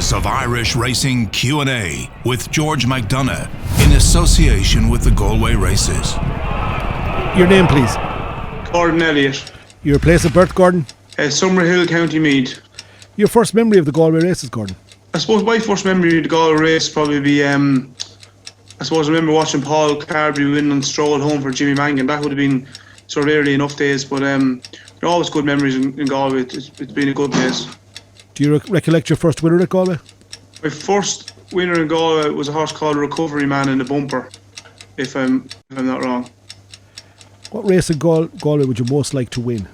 Voice of Irish Racing Q&A with George McDonough in association with the Galway Races. Your name, please. Gordon Elliot. Your place of birth, Gordon? Summerhill, County Meath. Your first memory of the Galway Races, Gordon? I suppose my first memory of the Galway race probably be, I remember watching Paul Carberry win and stroll home for Jimmy Mangan. That would have been sort of early enough days, but there are always good memories in Galway. It's been a good place. Do you recollect your first winner at Galway? My first winner in Galway was a horse called Recovery Man in the Bumper, if I'm not wrong. What race in Galway would you most like to win?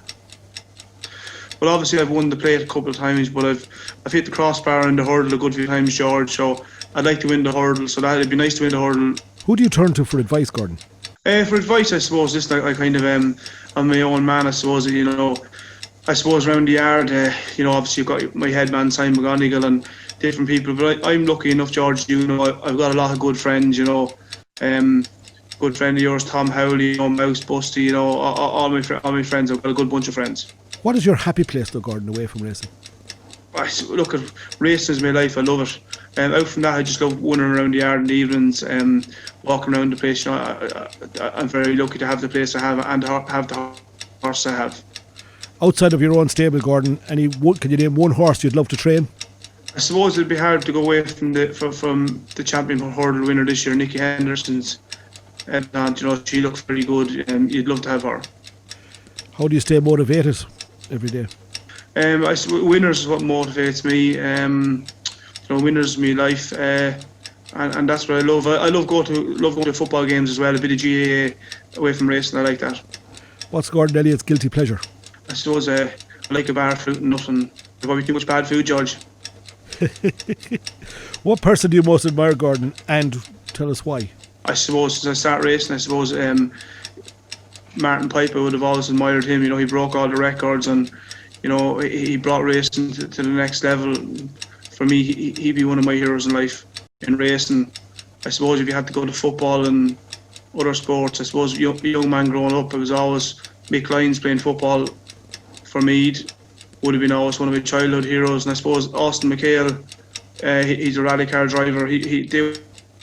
Well, obviously I've won the plate a couple of times, but I've hit the crossbar and the hurdle a good few times, George, so I'd like to win the hurdle, so that'd be nice to win the hurdle. Who do you turn to for advice, Gordon? For advice, I suppose, I kind of I'm my own man, I suppose, I suppose around the yard, obviously you've got my head man, Simon McGonigal, and different people, but I'm lucky enough, George, I've got a lot of good friends, good friend of yours, Tom Howley, Mouse Busty, all my friends, I've got a good bunch of friends. What is your happy place though, Gordon, away from racing? Look, racing is my life, I love it. Out from that, I just love wandering around the yard in the evenings, walking around the place. I'm very lucky to have the place I have and have the horse I have. Outside of your own stable, Gordon, can you name one horse you'd love to train? I suppose it'd be hard to go away from the champion hurdle winner this year, Nicky Henderson's. She looks very good. You'd love to have her. How do you stay motivated every day? Winners is what motivates me. Winners is my life, and that's what I love. I love going to football games as well. A bit of GAA away from racing, I like that. What's Gordon Elliott's guilty pleasure? I suppose I like a bar of fruit and nothing. There's probably too much bad food, George. What person do you most admire, Gordon, and tell us why? I suppose since I started racing, Martin Piper would have always admired him. He broke all the records and he brought racing to the next level. For me, he'd be one of my heroes in life in racing. I suppose if you had to go to football and other sports, I suppose young man growing up, it was always Mick Lyons playing football for Meath would have been always one of my childhood heroes. And I suppose Austin McHale, he's a rally car driver. They would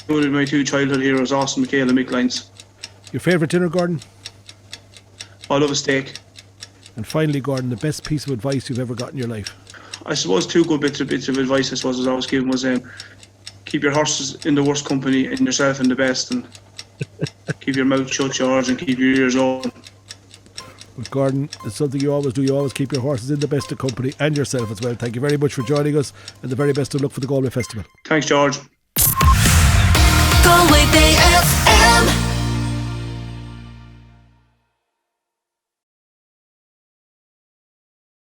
have been my two childhood heroes, Austin McHale and Mick Lyons. Your favourite dinner, Gordon? I love a steak. And finally, Gordon, the best piece of advice you've ever got in your life? I suppose two good bits of advice I was always given was keep your horses in the worst company and yourself in the best, and keep your mouth shut, George, and keep your ears open. But Gordon, it's something you always do. You always keep your horses in the best of company and yourself as well. Thank you very much for joining us, and the very best of luck for the Galway Festival. Thanks, George. Galway Bay